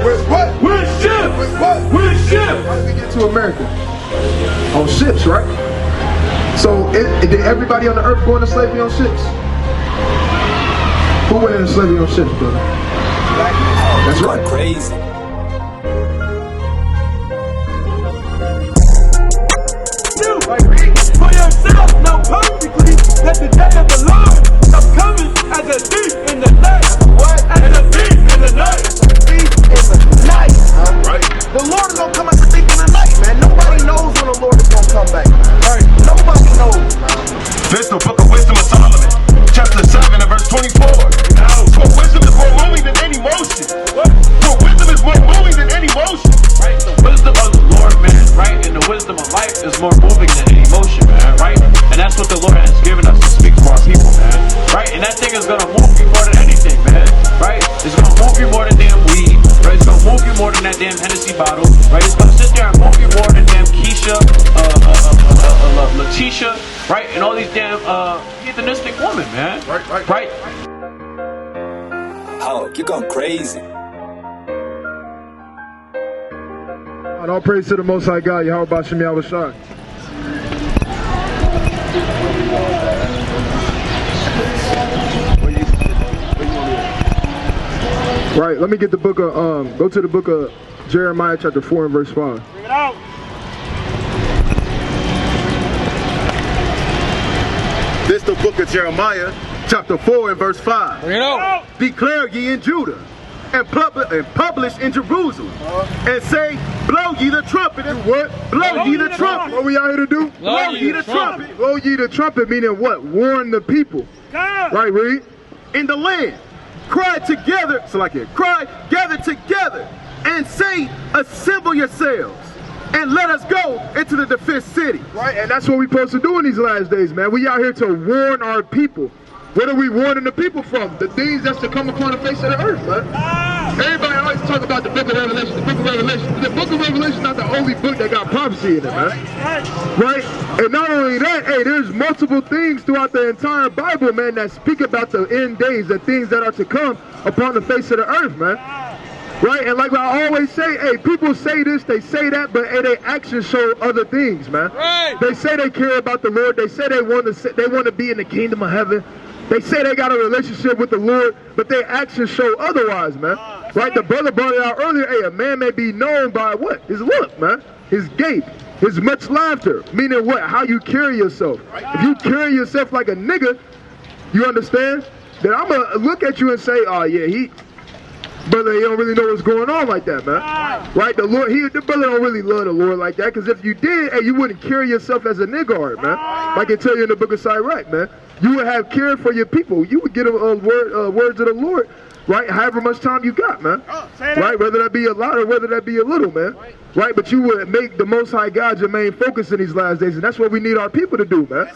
With what? With ships. With what? With ships. How did we get to America? On ships, right? So did everybody on the earth go into slavery on ships? Who went into slavery on ships, brother? That's right. Crazy. For yourself, know perfectly that the day of the Lord is coming as a thief in the night. What? As a thief in the night. Thief in the night. Right. The Lord is gonna come as a thief in the night, man. Nobody knows when the Lord is gonna come back. Right. Nobody knows. This the book of wisdom of Solomon, chapter 7 and verse 24. For wisdom is more moving than any motion. For wisdom is more moving than any motion. Right? The wisdom of the Lord, man, right? And the wisdom of life is more moving than any emotion, man, right? And that's what the Lord has given us to speak to our people, man. Right? And that thing is gonna move you more than anything, man. Right? It's gonna move you more than damn weed. Right? It's gonna move you more than that damn Hennessy bottle. Right? It's gonna sit there and move you more than damn Keisha, Letitia, right? And all these damn heathenistic women, man. Right? Oh, you're going crazy. And all praise to the Most High God, Yahweh Bashem Yahweh Shai. Right, let me get the book of, go to the book of Jeremiah chapter 4 and verse 5. Bring it out. This the book of Jeremiah, chapter 4 and verse 5. Bring it out. Declare ye in Judah, and publish in Jerusalem, and say, blow ye the trumpet. And what? Blow ye the trumpet. What we out here to do? Blow ye the trumpet. Blow ye the trumpet meaning what? Warn the people. Right, read. In the land, cry together, so like it, cry, gather together, and say, assemble yourselves, and let us go into the defense city. Right, and that's what we're supposed to do in these last days, man. We out here to warn our people. What are we warning the people from? The things that's to come upon the face of the earth, man. Everybody always talk about the book of Revelation, the book of Revelation. The book of Revelation is not the only book that got prophecy in it, man. Right? And not only that, hey, there's multiple things throughout the entire Bible, man, that speak about the end days, the things that are to come upon the face of the earth, man. Right? And like I always say, hey, people say this, they say that, but hey, their actions show other things, man. Right. They say they care about the Lord. They say they want to be in the kingdom of heaven. They say they got a relationship with the Lord, but their actions show otherwise, man. Right? The brother brought it out earlier. Hey, a man may be known by what? His look, man. His gait. His much laughter. Meaning what? How you carry yourself. If you carry yourself like a nigga, you understand? Then I'm going to look at you and say, oh yeah, brother, he don't really know what's going on like that, man. Right? The brother don't really love the Lord like that, because if you did, hey, you wouldn't carry yourself as a nigga, man. Like I tell you in the book of Sirach, man. You would have care for your people. You would get words of the Lord, right? However much time you got, man. Right? Whether that be a lot or whether that be a little, man. Right? But you would make the Most High God your main focus in these last days, and that's what we need our people to do, man.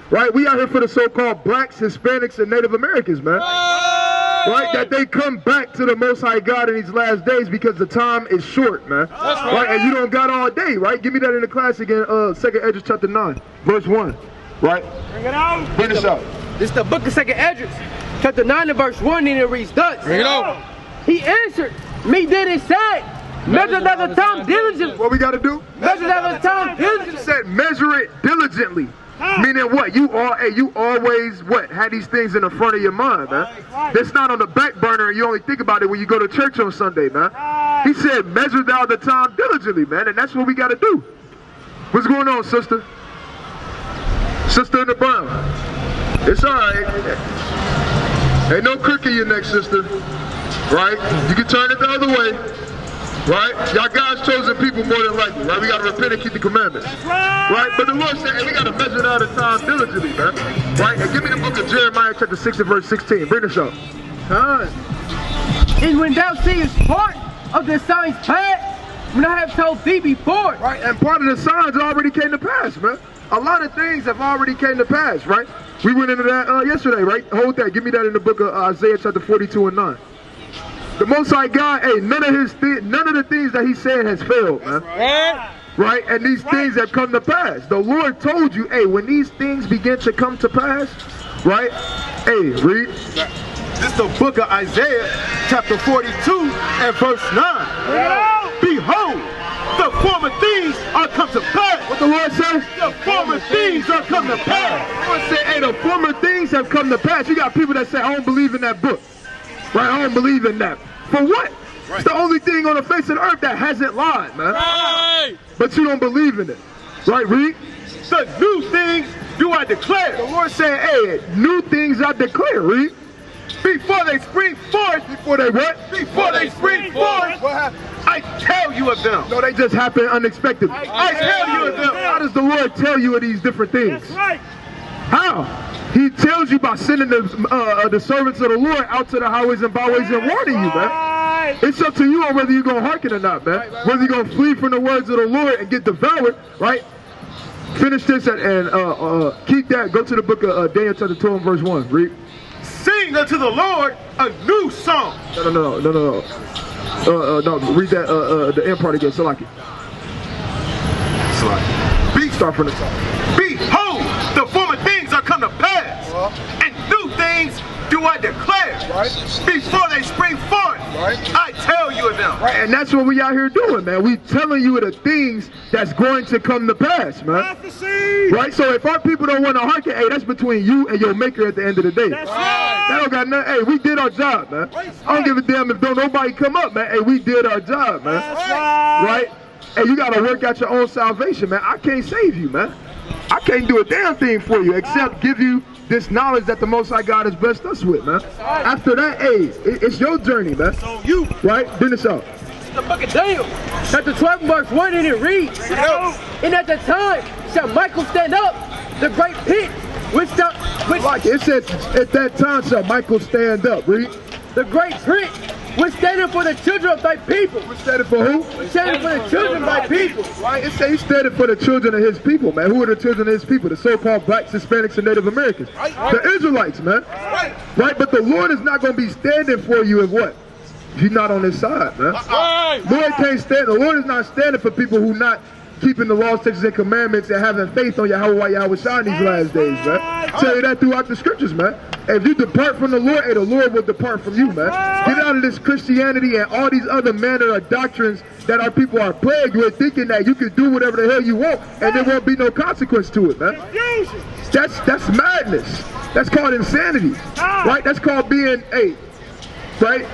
Right? We out here for the so-called blacks, Hispanics, and Native Americans, man. Right? That they come back to the Most High God in these last days because the time is short, man. Right? And you don't got all day, right? Give me that in the class again, 2nd Esdras chapter 9, verse 1. Right? Bring it out. Bring this out. This is the book of 2nd Esdras, chapter 9 and verse 1, and it reads thus. Bring it out. He answered, me did it said, measure that the time diligently. What we got to do? Measure that the time He diligently. said measure it diligently. Meaning what? You always what? Have these things in the front of your mind, man. That's not on the back burner and you only think about it when you go to church on Sunday, man. He said measure thou the time diligently, man, and that's what we got to do. What's going on, sister? Sister in the brown. It's alright. Ain't no crook in your neck, sister. Right? You can turn it the other way. Right? Y'all God's chosen people more than likely, right? We gotta repent and keep the commandments. Right? But the Lord said, hey, we gotta measure out the time diligently, man. Right? And give me the book of Jeremiah chapter 6 and verse 16. Bring this up. And when thou seest part of the signs past, when I have told thee before. Right? And part of the signs already came to pass, man. A lot of things have already came to pass, right? We went into that yesterday, right? Hold that. Give me that in the book of Isaiah chapter 42 and 9. The Most High God, hey, none of the things that he said has failed, man. Right? And these things have come to pass. The Lord told you, hey, when these things begin to come to pass, right? Hey, read. This is the book of Isaiah, chapter 42 and verse 9. Behold, the former things are come to pass. What the Lord says? The former things are come to pass. The Lord said, hey, the former things have come to pass. You got people that say, I don't believe in that book. Right? I don't believe in that. For what? Right. It's the only thing on the face of the earth that hasn't lied, man. Right. But you don't believe in it. Right, read? The new things do I declare. The Lord said, hey, new things I declare, read. Before they spring forth. Before they what? Before they spring forth. What happened? I tell you of them. No, they just happen unexpectedly. I tell you of them. How does the Lord tell you of these different things? That's right. How? He tells you by sending the servants of the Lord out to the highways and byways and warning you, man. It's up to you on whether you're going to hearken or not, man. Whether you're going to flee from the words of the Lord and get devoured, right? Finish this and keep that. Go to the book of Daniel chapter 12 verse 1. Read. Sing unto the Lord a new song. No. Read that, the end part again. Salaki. Start from the top. Behold, the former things are come to pass, and new things do I declare. Right. Before they spring forth, I tell you of them. Right, and that's what we out here doing, man. We telling you of the things that's going to come to pass, man. Prophecy. Right, so if our people don't want to hearken, hey, that's between you and your maker at the end of the day. That's right. That don't got nothing. Hey, we did our job, man. I don't give a damn if don't nobody come up, man. Hey, we did our job, man. That's right. Right? Hey, you got to work out your own salvation, man. I can't save you, man. I can't do a damn thing for you except give you this knowledge that the Most High God has blessed us with, man. After that, hey, it's your journey, man. So you. Right? Bring this out. The book of Daniel, chapter 12, verse 1, and it reads, and at the time shall Michael stand up, the great pit, which like it says, at that time shall Michael stand up. Read. The great pit, which standeth for the children of thy people. Which standeth for who? Which standeth for the children of thy people. Right? It says he standeth for the children of his people, man. Who are the children of his people? The so-called blacks, Hispanics, and Native Americans. The Israelites, man. Right? But the Lord is not going to be standing for you if what? If you're not on his side, man. Lord can't stand. The Lord is not standing for people who not keeping the laws, statutes, and commandments and having faith on Yahweh Shai in these last days, man. Tell you that throughout the scriptures, man. If you depart from the Lord, the Lord will depart from you, man. Get out of this Christianity and all these other manner of doctrines that our people are plagued with, thinking that you can do whatever the hell you want and there won't be no consequence to it, man. That's madness. That's called insanity, right? That's called being right?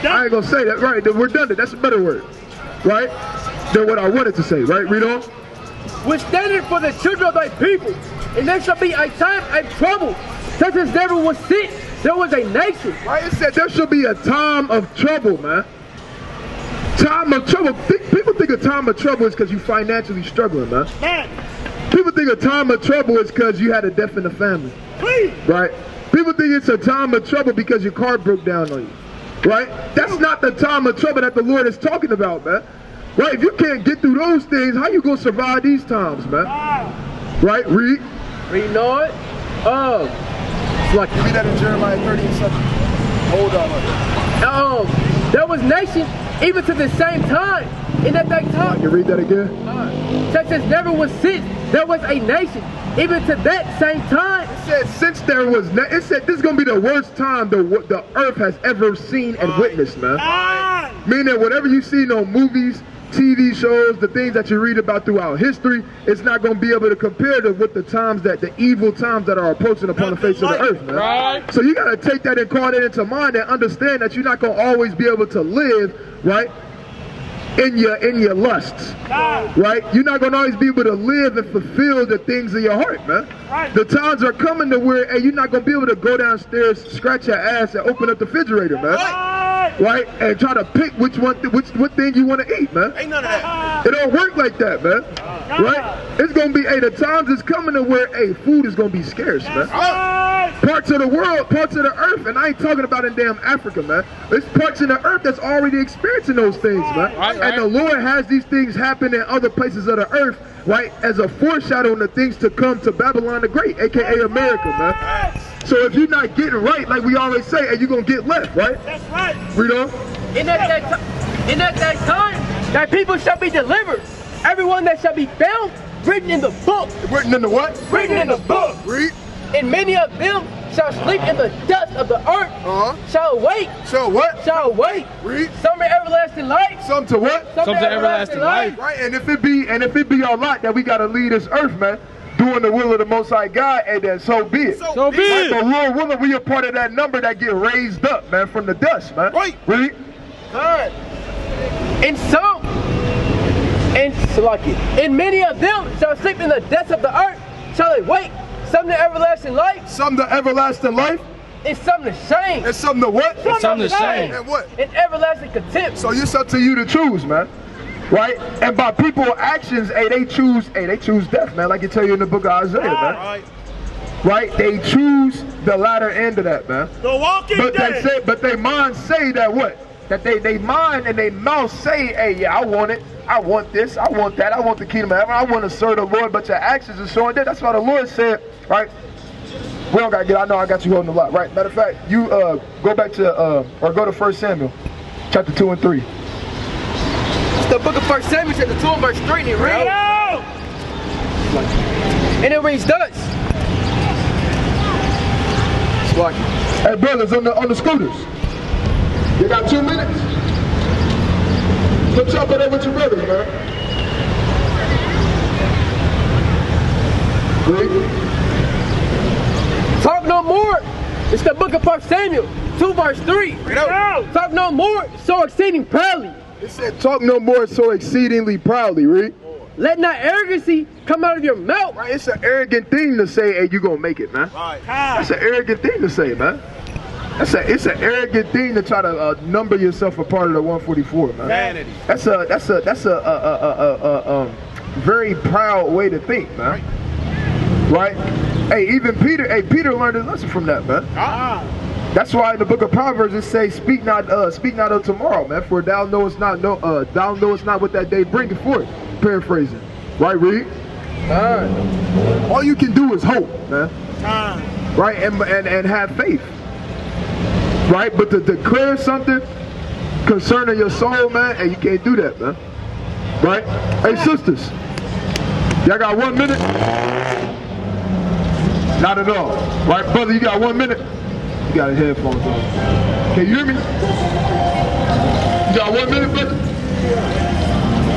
I ain't gonna say that, right? Redundant. That's a better word, right? Than what I wanted to say, right? Read on. Which standeth for the children of thy people, and there shall be a time of trouble, such as never was since there was a nation. Right? It said there shall be a time of trouble, man. Time of trouble. People think a time of trouble is because you financially struggling, man. People think a time of trouble is because you had a death in the family. Right? People think it's a time of trouble because your car broke down on you. Right? That's not the time of trouble that the Lord is talking about, man. Right? If you can't get through those things, how you gonna survive these times, man? Right? Read. Read on it. Like read that in Jeremiah 30 and 7. Hold on. There was nations even to the same time. And at that time. Can you read that again? Such as never was since there was a nation. Even to that same time. It said since there was, it said this is going to be the worst time the earth has ever seen and witnessed, man. Meaning whatever you see on movies, TV shows, the things that you read about throughout history, it's not going to be able to compare to with the times that the evil times that are approaching upon the face of the earth, man. Right. So you got to take that and call that into mind and understand that you're not going to always be able to live, right, in your lusts, right? You're not going to always be able to live and fulfill the things of your heart, man. The times are coming to where, hey, you're not going to be able to go downstairs, scratch your ass, and open up the refrigerator, man. Right? And try to pick what thing you want to eat, man. Ain't none of that. It don't work like that, man. Right? It's going to be, the times is coming to where, food is going to be scarce, man. Parts of the world, parts of the earth, and I ain't talking about in damn Africa, man. There's parts of the earth that's already experiencing those things, man. And the Lord has these things happen in other places of the earth, right, as a foreshadowing of things to come to Babylon the Great, a.k.a. America, man. So if you're not getting right, like we always say, you're going to get left, right? That's right. Read on. And at that time, that people shall be delivered. Everyone that shall be found, written in the book. Written in the what? Written in the book. Read. And many of them shall sleep in the dust of the earth, shall awake. So what? Shall awake. Read. Some to everlasting life. Some to what? Some to everlasting life. Right, and if it be our lot that we gotta leave this earth, man, doing the will of the Most High God, and then so be it. So be it. But Lord willing, we are part of that number that get raised up, man, from the dust, man. Right. Read. God. And some, and many of them shall sleep in the depths of the earth, shall awake. Some to everlasting life. Some to everlasting life. And some to shame. And some to what? And some to shame. And what? And everlasting contempt. So it's up to you to choose, man. Right? And by people's actions, they choose death, man. Like it tell you in the book of Isaiah, man. Right? They choose the latter end of that, man. The walking dead. But they mind say that what? That they mind and they mouth say, hey, yeah, I want it. I want this. I want that. I want the kingdom of heaven. I want to serve the Lord. But your actions are showing that. That's why the Lord said, right? We don't got to get, I know I got you holding a lot, right? Matter of fact, you go back to, or go to 1 Samuel, chapter 2 and 3. It's the book of 1 Samuel, chapter 2 and verse 3, and it reads. And it reads thus. Hey, brothers, on the scooters. You got 2 minutes. Let's jump it over with your brothers, man. Great. Talk no more. It's the book of 1 Samuel, 2 verse 3. Talk no more, so exceeding proudly. It said, talk no more so exceedingly proudly, read. Let not arrogancy come out of your mouth. Right, it's an arrogant thing to say, hey, you gonna make it, man. Right. That's an arrogant thing to say, man. It's an arrogant thing to try to number yourself a part of the 144, man. Vanity. That's a very proud way to think, man. Right? Hey, even Peter learned his lesson from that, man. That's why in the book of Proverbs it says, speak not of tomorrow, man, for thou knowest not what that day bringeth forth. Paraphrasing. Right, read? All you can do is hope, man. Right? And have faith. Right? But to declare something concerning your soul, man, and you can't do that, man. Right? Hey, sisters, y'all got 1 minute? Not at all. Right, brother, you got 1 minute? You got a headphones on. Can you hear me? You got 1 minute, brother?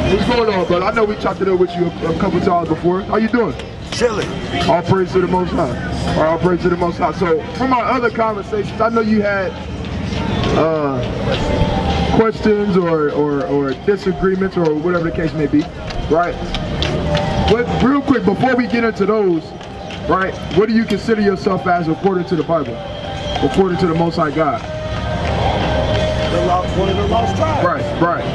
What's going on, brother? I know we chopped it up with you a couple times before. How you doing? Chilling. All praise to the Most High. All praise to the Most High. So, from our other conversations, I know you had questions or disagreements or whatever the case may be, right? But real quick, before we get into those, right, what do you consider yourself as according to the Bible? According to the Most High God? One of the lost tribes. Right.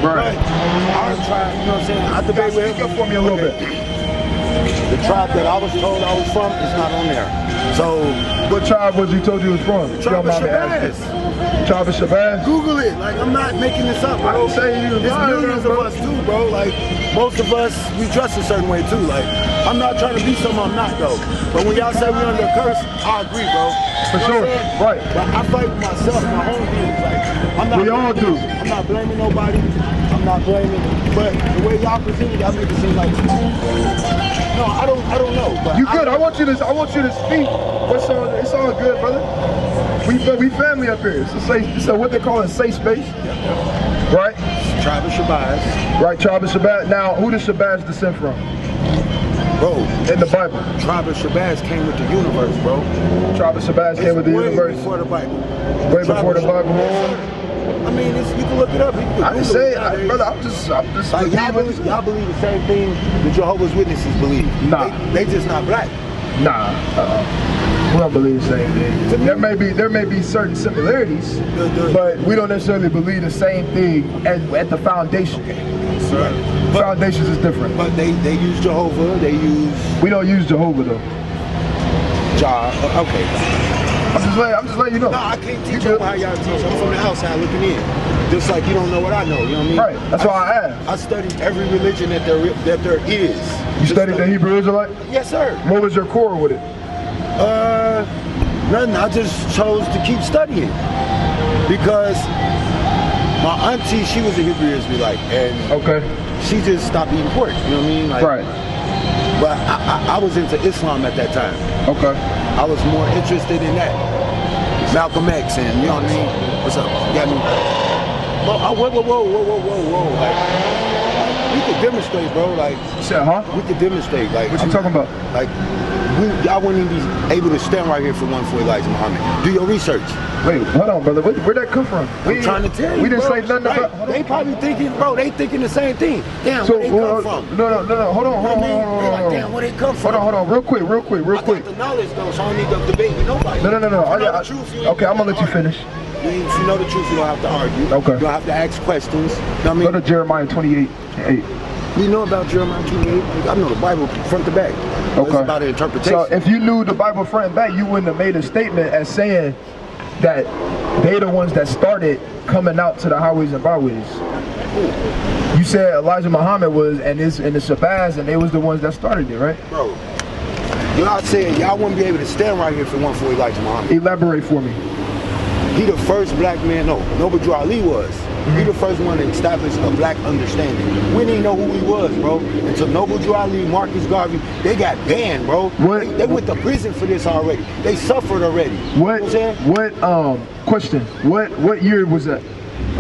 Our tribe, you know what I'm saying? I debate with Speak up for me a little bit. The tribe that I was told I was from is not on there. So, what tribe was you told you was from? tribe of Shabazz. Tribe of Shabazz? Google it. Like, I'm not making this up, bro. I don't say you. There's millions of us too, bro. Like, most of us, we dress a certain way too. Like, I'm not trying to be something I'm not, though. But when y'all say we under a curse, I agree, bro. For sure, right. But I fight with myself, my own things. Like, We all do. I'm not blaming nobody. I'm not blaming. But the way y'all present it, y'all make it seem like. No, I don't know. But You good? I want you to speak. It's all good, brother. We family up here. It's a what they call a safe space, right? Tribe of Shabazz. Right, tribe of Shabazz. Now, who does Shabazz descend from? Bro, in the Bible. Tribe of Shabazz came with the universe, bro. Tribe of Shabazz came with the universe. Way before the Bible. Way before the Bible. I mean, you can look it up. I didn't say it, brother. I'm just like, y'all believe the same thing the Jehovah's Witnesses believe. Nah. They just not black. Nah. We don't believe the same thing. There may be certain similarities, but we don't necessarily believe the same thing at the foundation. Foundations is different. But they use Jehovah. We don't use Jehovah though. Okay. I'm just letting you know. No, I can't teach you how y'all teach. I'm from the outside looking in. Just like you don't know what I know. You know what I mean? Right. That's why I asked. I studied every religion that there is. You studied the Hebrew Israelite? Yes, sir. What was your core with it? Nothing. I just chose to keep studying because my auntie, she was a Hebrew Israelite, and she just stopped eating pork. You know what I mean? Like, right. But I was into Islam at that time. Okay. I was more interested in that. Malcolm X, and you know what I mean? What's up? You got me? Whoa. Like, we could demonstrate, bro. Like, You said, huh? we could demonstrate. Like, What you talking about? Like, y'all wouldn't even be able to stand right here for one for Elijah Muhammad. Do your research. Wait, hold on, brother. Where'd that come from? I'm trying to tell you, We didn't bro. say nothing Right. about. Hold on. They probably thinking, bro. They thinking the same thing. Damn, So, where they come from? No. Hold on. Like, damn, where they come from? Hold on. Real quick. I got the knowledge though, so I don't need to debate with nobody. No. If you know the truth, you ain't Okay, I'm gonna let you finish. If you know the truth, you don't have to argue. Okay. You don't have to ask questions. You know what I mean? Go to Jeremiah 28:8. You know about Jeremiah 28? I know the Bible front to back. Okay. It's about an interpretation. So if you knew the Bible front and back, you wouldn't have made a statement as saying that they the ones that started coming out to the highways and byways. You said Elijah Muhammad was and the Shabazz, and they was the ones that started it, right? Bro, you know I said y'all wouldn't be able to stand right here for one for Elijah Muhammad. Elaborate for me. He the first black man, Noble Drew Ali was. He the first one to establish a black understanding. We didn't know who he was, bro. Until Noble Drew Ali, Marcus Garvey, they got banned, bro. They went to prison for this already. They suffered already. What? You know what I'm saying? Question. What year was that?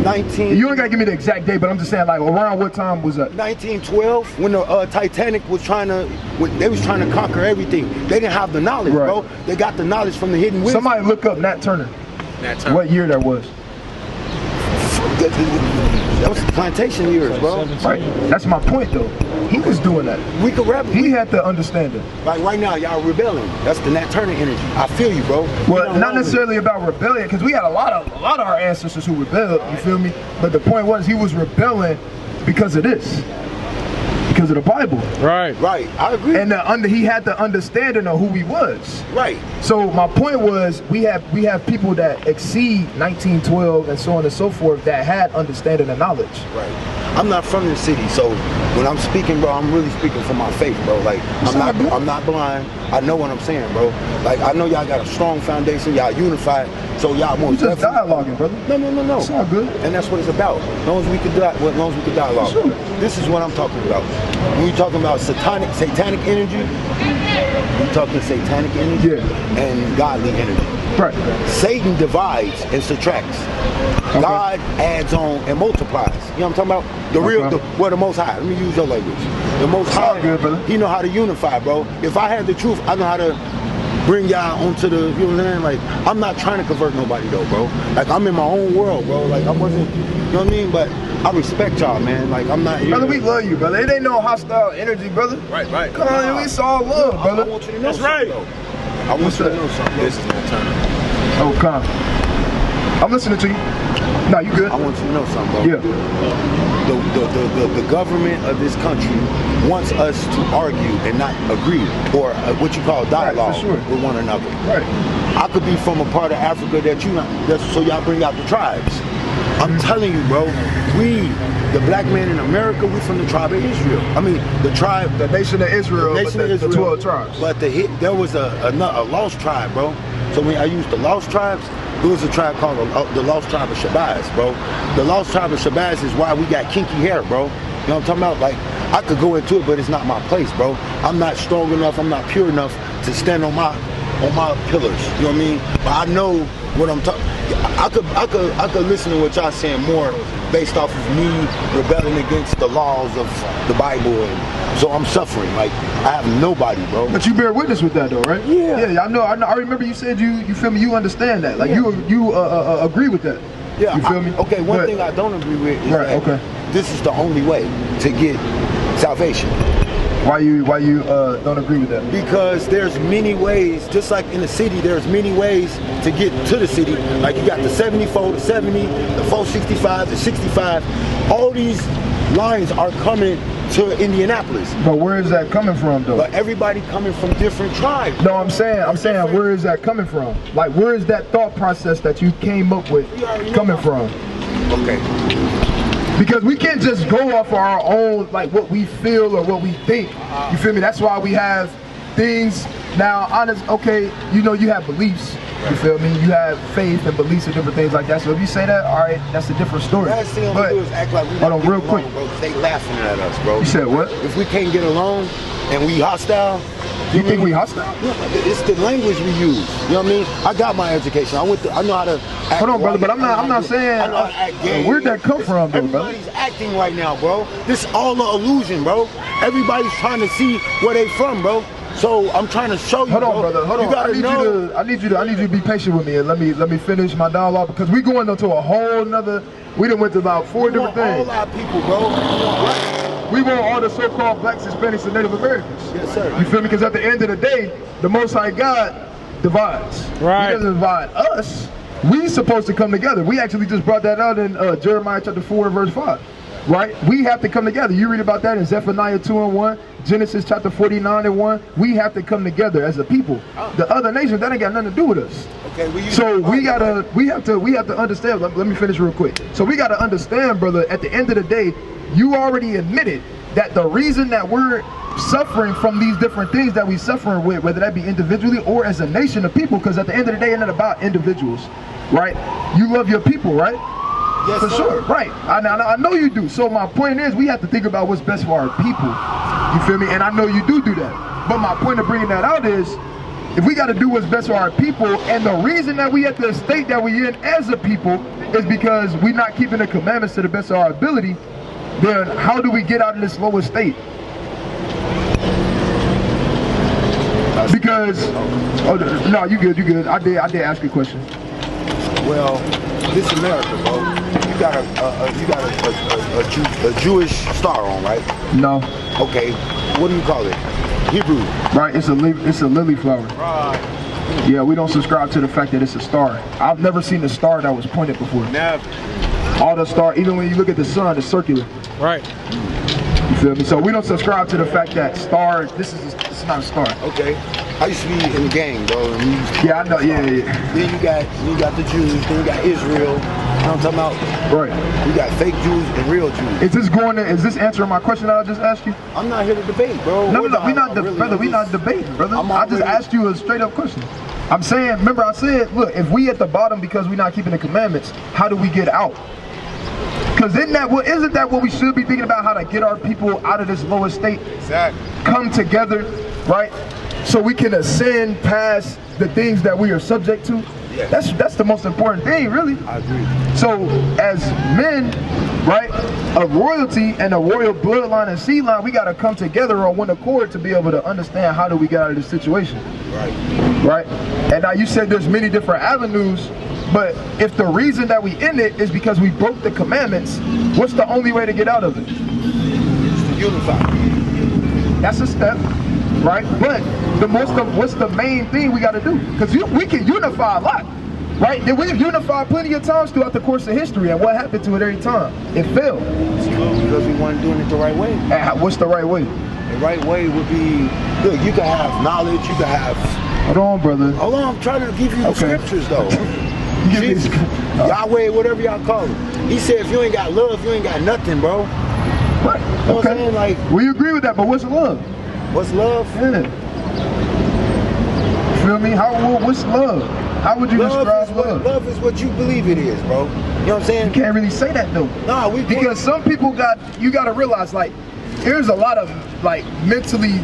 19. You ain't gotta give me the exact date, but I'm just saying, like, around what time was that? 1912, when the Titanic was they was trying to conquer everything. They didn't have the knowledge, Right. bro. They got the knowledge from the hidden wisdom. Somebody look up Nat Turner. What year that was? That was the plantation years, bro. Right. That's my point, though. He was doing that. We could rebel. He had the understanding. Like right now, y'all rebelling. That's the Nat Turner energy. I feel you, bro. Well, not necessarily about rebellion, because we had a lot of our ancestors who rebelled. You feel me? But the point was, he was rebelling because of this, because of the Bible. Right. I agree. And he had the understanding of who he was. Right. So my point was, we have people that exceed 1912 and so on and so forth that had understanding and knowledge. Right. I'm not from the city, so when I'm speaking, bro, I'm really speaking for my faith, bro. Like, I'm not blind. I know what I'm saying, bro. Like, I know y'all got a strong foundation, y'all unified, so y'all more. You just dialoguing, brother. No. It's all good. And that's what it's about. As long as we could dialogue. Sure. This is what I'm talking about. When you're talking about satanic energy, you're talking satanic energy and godly energy. Right. Satan divides and subtracts. Okay. God adds on and multiplies. You know what I'm talking about? The Most High. Let me use your language. The Most High. All good, brother. He know how to unify, bro. If I had the truth, I know how to bring y'all onto the, you know what I'm saying? Like, I'm not trying to convert nobody though, bro. Like, I'm in my own world, bro. Like, I wasn't, you know what I mean? But I respect y'all, man. Like, I'm not here. Brother, we love you, brother. It ain't no hostile energy, brother. Right. Come on, we all love, brother. I want you to know something, though. I want you to know something. This is my turn. Oh, come. I'm listening to you. No, you good. I want you to know something, bro. Yeah. The government of this country wants us to argue and not agree, or what you call dialogue with one another. Right. I could be from a part of Africa so y'all bring out the tribes. I'm telling you, bro, the black man in America, we from the tribe of Israel. I mean, the nation of Israel, the 12 tribes. But there was a lost tribe, bro. So when I used the lost tribes, there was a tribe called the lost tribe of Shabazz, bro. The lost tribe of Shabazz is why we got kinky hair, bro. You know what I'm talking about? Like, I could go into it, but it's not my place, bro. I'm not strong enough, I'm not pure enough to stand on my pillars. You know what I mean? But I know what I'm talking. I could listen to what y'all saying more based off of me rebelling against the laws of the Bible, and so I'm suffering. Like, I have nobody, bro. But you bear witness with that, though, right? Yeah. I know. I remember you said you feel me. You understand that. Like, you agree with that. Yeah. You feel me? Okay. One thing I don't agree with is that this is the only way to get salvation. Why you don't agree with that? Because there's many ways, just like in the city, there's many ways to get to the city. Like, you got the 74, the 70, the 465, the 65. All these lines are coming to Indianapolis. But where is that coming from, though? But everybody coming from different tribes. No, I'm saying, where is that coming from? Like, where is that thought process that you came up with coming from? Okay. Because we can't just go off our own, like, what we feel or what we think. You feel me? That's why we have things now. Honest, okay, you know, you have beliefs. You feel me? You have faith and beliefs and different things like that. So if you say that, all right, that's a different story. Last thing I'm gonna do is act like we hold on, real quick, bro. They laughing at us, bro. You said what? If we can't get along and we hostile. You think we hostile? It's the language we use. You know what I mean? I got my education. I know how to act. Hold on, brother, but I'm not saying. I know how to act gay. Where'd that come from, though, brother? Everybody's acting right now, bro. This is all an illusion, bro. Everybody's trying to see where they from, bro. So I'm trying to show you. Hold on, brother. Hold on. I need you to be patient with me and let me finish my dialogue because we going into a whole nother. We done went to about 4 different things. All our people, bro. We want all the so-called blacks, Hispanics, and Native Americans. Yes, sir. You feel me? Because at the end of the day, the Most High God divides. Right. He doesn't divide us. We supposed to come together. We actually just brought that out in Jeremiah chapter 4, verse 5. Right? We have to come together. You read about that in Zephaniah 2:1, Genesis chapter 49:1. We have to come together as a people. The other nations, that ain't got nothing to do with us. Okay, so we have to understand. Let me finish real quick. So we gotta understand, brother, at the end of the day, you already admitted that the reason that we're suffering from these different things that we suffering with, whether that be individually or as a nation of people, because at the end of the day, it's not about individuals, right? You love your people, right? Yes, for sure, right? I know you do. So my point is, we have to think about what's best for our people. You feel me? And I know you do that. But my point of bringing that out is, if we got to do what's best for our people, and the reason that we at the state that we in as a people is because we're not keeping the commandments to the best of our ability, then how do we get out of this lower state? Because, no, you good. I did ask you a question. Well, this America, bro. You got a Jewish star on, right? No. Okay. What do you call it? Hebrew. Right. It's a lily flower. Right. Yeah, we don't subscribe to the fact that it's a star. I've never seen a star that was pointed before. Never. All the stars, even when you look at the sun, it's circular. Right. You feel me? So we don't subscribe to the fact that star. This is not a star. Okay. I used to be in the gang, bro. Yeah, I know. Yeah. Then you got the Jews. Then you got Israel. You know what I'm talking about? Right. You got fake Jews and real Jews. Is this answering my question that I just asked you? I'm not here to debate, bro. No, we're not debating, brother. I just asked you a straight up question. I'm saying, remember I said, look, if we at the bottom because we're not keeping the commandments, how do we get out? Because isn't that what we should be thinking about, how to get our people out of this lower state? Exactly. Come together, right? So we can ascend past the things that we are subject to. Yeah. That's the most important thing, really. I agree. So as men, right, of royalty and a royal bloodline and seed line, we got to come together on one accord to be able to understand how do we get out of this situation. Right. And now you said there's many different avenues, but if the reason that we in it is because we broke the commandments, what's the only way to get out of it? It's to unify. That's a step. Right, but what's the main thing we got to do? Because we can unify a lot, right? And we've unified plenty of times throughout the course of history, and what happened to it every time? It failed. Because we weren't doing it the right way. And what's the right way? The right way would be, look, you can have knowledge, you can have... Hold on, brother. Hold on, I'm trying to give you the scriptures, though. Jesus, Yahweh, whatever y'all call it. He said, if you ain't got love, you ain't got nothing, bro. Right. You know what I'm saying? Like, we agree with that, but what's love? What's love? Yeah. Feel me? What's love? How would you describe love? Love is what you believe it is, bro. You know what I'm saying? You can't really say that though. No, because some people you got to realize, like, there's a lot of like mentally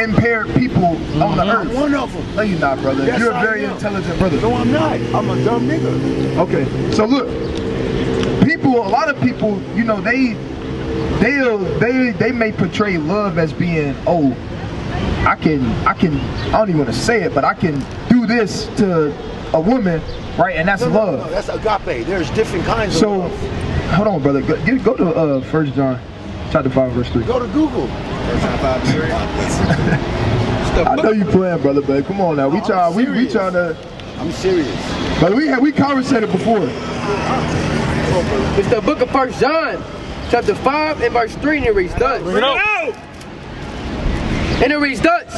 impaired people on the earth. I'm one of them. No, you're not, brother. Yes, you're a very intelligent brother. No, I'm not. I'm a dumb nigga. Okay, so look, a lot of people, you know, they may portray love as being, oh, I don't even want to say it, but I can do this to a woman, right? And that's love. No, that's agape. There's different kinds of love. Hold on, brother. Go to 1 John chapter 5, verse 3. Go to Google. 1 John 5, verse 3. I know you playing, brother, babe. Come on now. We trying to. I'm serious. But we conversated before. It's the book of 1 John. Chapter 5 and verse 3, and it reads thus. Bring it out. And it reads thus.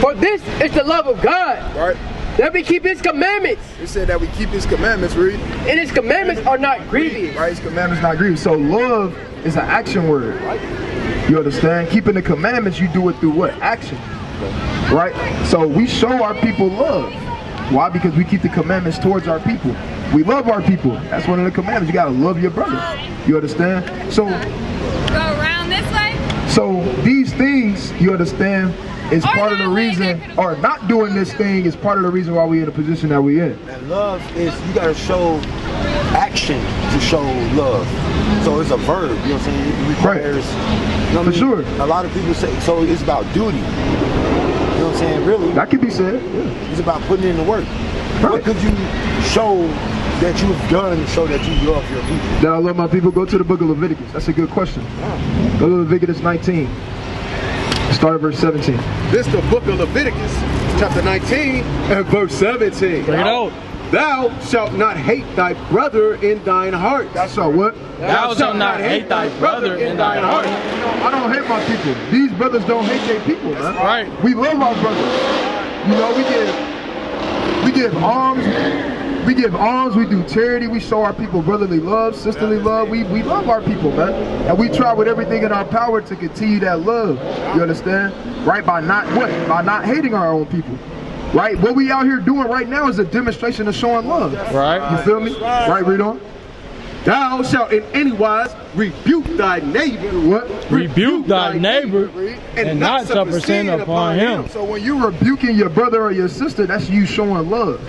For this is the love of God. Right. That we keep his commandments. It said that we keep his commandments, read. And his commandments are not grievous. Right, his commandments not grievous. So love is an action word. Right. You understand? Keeping the commandments, you do it through what? Action. Right? So we show our people love. Why? Because we keep the commandments towards our people. We love our people. That's one of the commandments. You gotta love your brother. You understand? So go around this way. So these things, you understand, is part of the reason, or not doing this thing is part of the reason why we're in the position that we're in. And love is, you gotta show action to show love. So it's a verb, you know what I'm saying? It requires, you know what I mean? Sure. A lot of people say, so it's about duty. You know what I'm saying? Really. That could be said, yeah. It's about putting in the work. Right. What could you show that you've done to show that you love your people? That I love my people? Go to the book of Leviticus. That's a good question. Yeah. Go to Leviticus 19. Start at verse 17. This the book of Leviticus, chapter 19 and verse 17. Bring it out. Thou shalt not hate thy brother in thine heart. That's our what? Thou shalt not hate thy brother in thine heart. I don't hate my people. These brothers don't hate their people, man. Right. We love our brothers. You know, we give alms. We give alms, we do charity, we show our people brotherly love, sisterly love. We love our people, man. And we try with everything in our power to continue that love. You understand? Right? By not what? By not hating our own people. Right? What we out here doing right now is a demonstration of showing love. Right. You feel me? Right, read on. Thou shalt in any wise rebuke thy neighbor. What? Rebuke thy neighbor and not suffer sin upon him. So when you rebuking your brother or your sister, that's you showing love.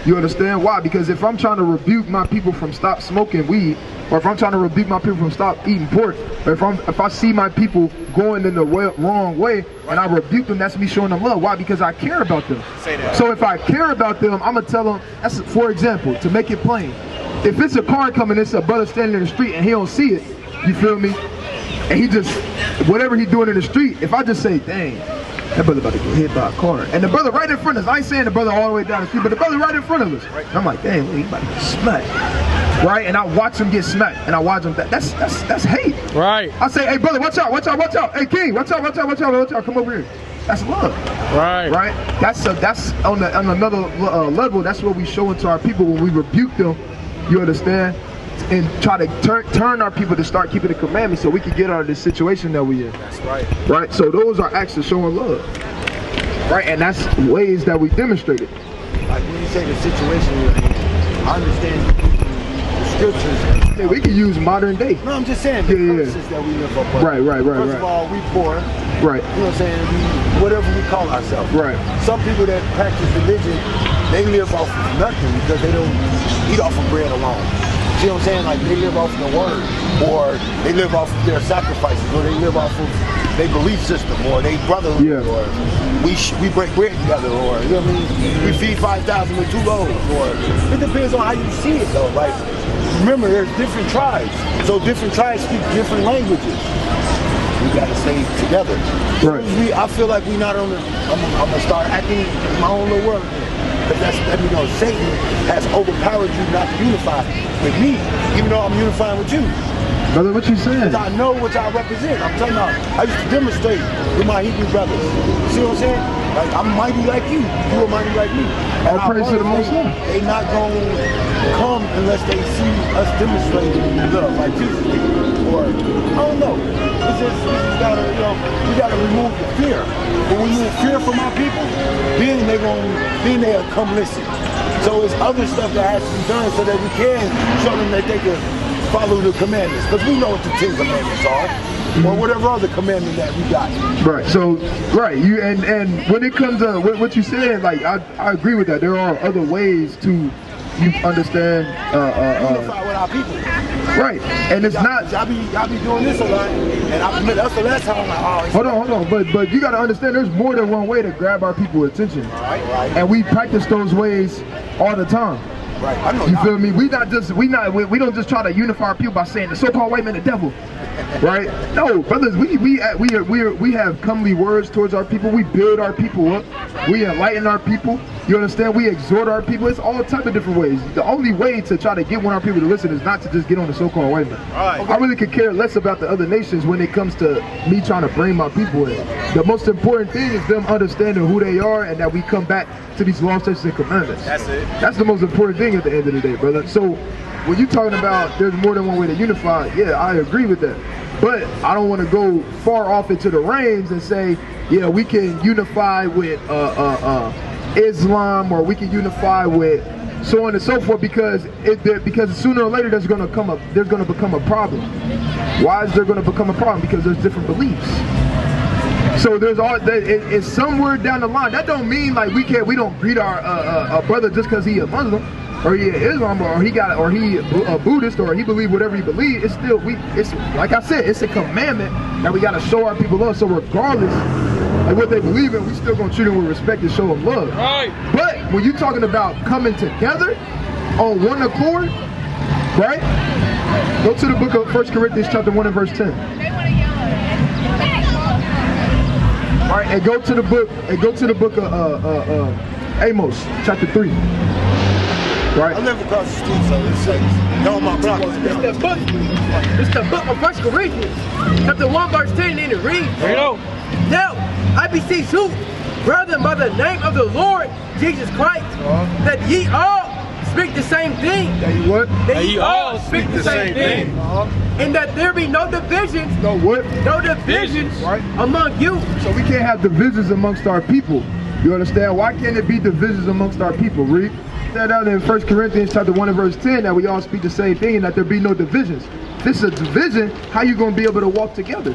You understand why? Because if I'm trying to rebuke my people from stop smoking weed, or if I'm trying to rebuke my people from stop eating pork, or if I see my people going in the wrong way and I rebuke them, that's me showing them love. Why? Because I care about them. So if I care about them, I'm gonna tell them. That's, for example, to make it plain. If it's a car coming, it's a brother standing in the street and he don't see it. You feel me? And he just, whatever he doing in the street, if I just say, dang, that brother about to get hit by a car. And the brother right in front of us, I ain't saying the brother all the way down the street, but the brother right in front of us. And I'm like, dang, he about to get smacked. Right? And I watch him get smacked. And I watch him, that's hate. Right. I say, hey brother, watch out, watch out, watch out. Hey King, watch out, watch out, watch out, watch out, come over here. That's love. Right. Right? That's on another level, that's what we show into our people when we rebuke them, you understand? And try to turn our people to start keeping the commandments so we can get out of this situation that we in. That's right. Right? So those are acts of showing love. Right? And that's ways that we demonstrate it. Like when you say the situation we're in, I understand the scriptures. Yeah, we can use modern day. No, I'm just saying the curses that we live up with. Right. First of all, we poor. Right. You know what I'm saying? Whatever we call ourselves. Right. Some people that practice religion, they live off of nothing because they don't eat off of bread alone. You know what I'm saying? Like they live off of the word, or they live off of their sacrifices, or they live off of their belief system, or they brotherhood, or we break bread together, or you know what I mean? We feed 5,000 with 2 loaves, or it depends on how you see it though. Like remember, there's different tribes, so different tribes speak different languages. We gotta stay together. Right. I feel like we not on the. I'm gonna start acting in my own little world. Because that's, let me know, Satan has overpowered you not to unify with me, even though I'm unifying with you. Brother, what you saying? Because I know what y'all represent. I'm telling y'all, I used to demonstrate with my Hebrew brothers. You see what I'm saying? Like, I'm mighty like you are mighty like me. And All praise to the Most High. They not going to come unless they see us demonstrating love, like Jesus did. Or, I don't know. It's just, we gotta remove the fear. But when you in fear for my people, then they'll come listen. So it's other stuff that has to be done so that we can show them that they can follow the commandments. Because we know what the 10 commandments are. Or whatever other commandment that we got. Right. So, right. You and when it comes to what you said, like I agree with that. There are other ways to understand. Unify with our people. Right. And it's not. Y'all be doing this a lot, and that's the last time I'm like, hold on. But you got to understand, there's more than one way to grab our people's attention. Right. And we practice those ways all the time. Right. I know. You feel me? We don't just try to unify our people by saying the so-called white man the devil. Right? No, brothers, we have comely words towards our people. We build our people up. We enlighten our people. You understand? We exhort our people. It's all type of different ways. The only way to try to get one of our people to listen is not to just get on the so-called white man. Right. I really could care less about the other nations when it comes to me trying to bring my people in. The most important thing is them understanding who they are and that we come back to these laws, statutes, and commandments. That's it. That's the most important thing at the end of the day, brother. So when you're talking about there's more than one way to unify, yeah, I agree with that. But I don't want to go far off into the reins and say, yeah, we can unify with Islam, or we can unify with so on and so forth, because sooner or later there's going to become a problem. Why is there going to become a problem? Because there's different beliefs. So it's somewhere down the line. That don't mean like we don't greet our brother just because he a Muslim, or he Islam, or he a Buddhist, or he believe whatever he believes. It's still it's like I said, it's a commandment that we got to show our people love. So regardless of what they believe in, we still gonna treat them with respect and show them love. Right. But when you're talking about coming together on one accord, right? Go to the book of 1 Corinthians chapter 1 and verse 10. All right, and go to the book of Amos chapter 3. Right. I live across the street, so it's safe. No, my block. It's the book of 1 Corinthians chapter 1 verse 10, and it reads. Now, I beseech you, brethren, by the name of the Lord Jesus Christ, that ye all speak the same thing. That you what? That ye all speak the same thing. And that there be no divisions. No what? No divisions among you. So we can't have divisions amongst our people. You understand? Why can't it be divisions amongst our people? Read that out in 1 Corinthians chapter 1 and verse 10, that we all speak the same thing and that there be no divisions. If this is a division, how you going to be able to walk together?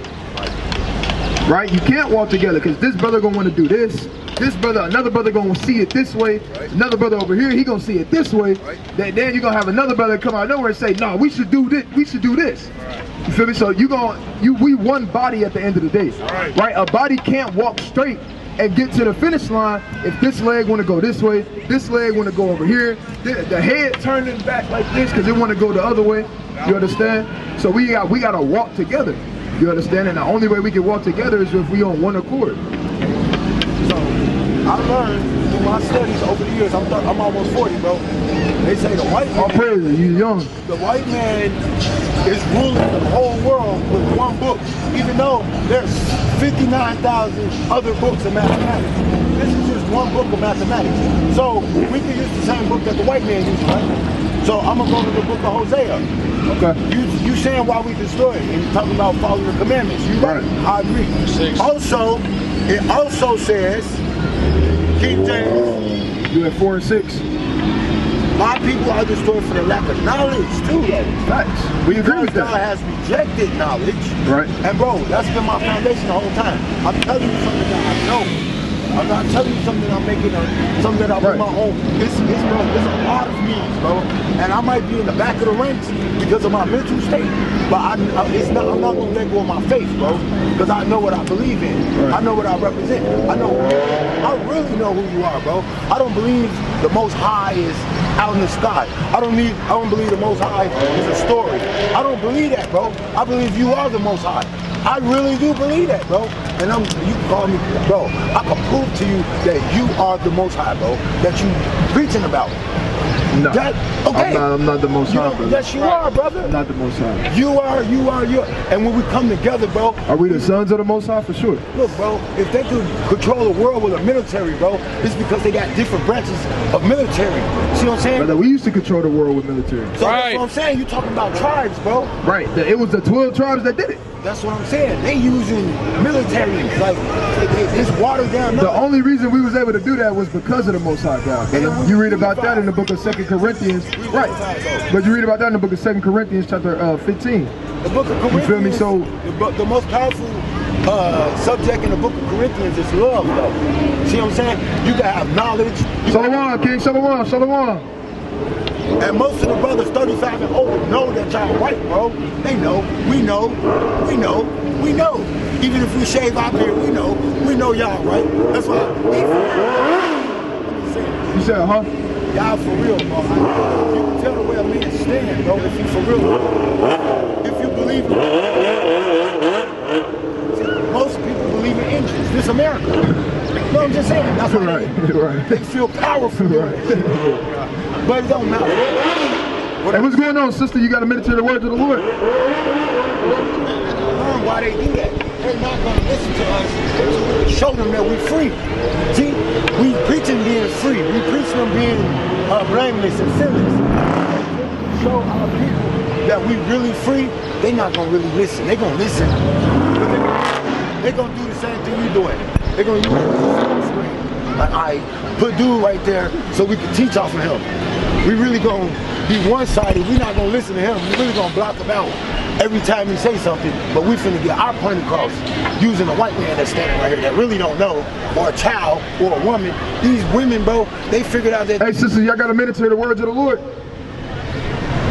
Right? You can't walk together because this brother going to want to do this. Another brother going to see it this way. Another brother over here, he going to see it this way. Then you're going to have another brother come out of nowhere and say, no, we should do this. We should do this. You feel me? So we one body at the end of the day. Right? A body can't walk straight and get to the finish line if this leg want to go this way, this leg want to go over here, the head turning back like this because it want to go the other way. You understand? So we got to walk together. You understand? And the only way we can walk together is if we on one accord. So I learned through my studies over the years. I'm almost 40, bro. They say the white man. All praise, you young. The white man is ruling the whole world with one book, even though there's 59,000 other books of mathematics. This is just one book of mathematics. So we can use the same book that the white man uses, right? So I'm gonna go to the book of Hosea. Okay. You saying why we destroy it, and you're talking about following the commandments. You right? I agree. Also, it also says, King James. You at 4 and 6. My people are destroyed for the lack of knowledge too, though. Facts. We agree with that. God has rejected knowledge. Right. And bro, that's been my foundation the whole time. I'm telling you something that I know. I'm not telling you something I'm making something that I put my own. It's a lot of means, bro. And I might be in the back of the ranks because of my mental state. But I'm not gonna let go of my faith, bro. Because I know what I believe in. Right. I know what I represent. I really know who you are, bro. I don't believe the Most High is out in the sky. I don't believe the Most High is a story. I don't believe that, bro. I believe you are the Most High. I really do believe that, bro. And you can call me, bro. I can prove to you that you are the Most High, bro. That you preaching about. No. Okay. I'm not the Most High, brother. Yes, you are, brother. I'm not the Most High. You are. And when we come together, bro. Are we the sons of the Most High? For sure. Look, bro, if they could control the world with a military, bro, it's because they got different branches of military. See what I'm saying? Brother, we used to control the world with military. So that's what I'm saying. You're talking about tribes, bro. Right. It was the 12 tribes that did it. That's what I'm saying. They using military, like it's watered down. The only reason we was able to do that was because of the Most High God. You read about that in the book of 2 Corinthians. Right. But you read about that in the book of 2 Corinthians chapter 15. The book of Corinthians. You feel me? So the most powerful subject in the book of Corinthians is love, though. See what I'm saying? You gotta have knowledge. Shalom, King. Shalom. Shalom. And most of the brothers 35 and older know that y'all right, bro. They know. We know. Even if we shave our beard, we know y'all right. That's why. You said, huh? Y'all for real, bro. You can tell the way a man stand, bro, if you for real. If you believe in most people believe in engines. This America. No, I'm just saying. That's right. They feel powerful. Right. But it don't matter. Hey, what's going on, sister? You got to meditate the words of the Lord. Learn why they do that. They're not going to listen to us. Show them that we're free. See, we preaching being free. We preaching them being blameless and sinless. Show our people that we really free. They're not going to really listen. They're going to listen. They're going to do the same thing you're doing. They're gonna use it as a screen. Like, I put dude right there so we can teach off of him. We really gonna be one-sided. We're not gonna listen to him. We're really gonna block him out every time he say something. But we finna get our point across using a white man that's standing right here that really don't know, or a child, or a woman. These women, bro, they figured out that. Hey, sisters, y'all got a minute to hear the words of the Lord.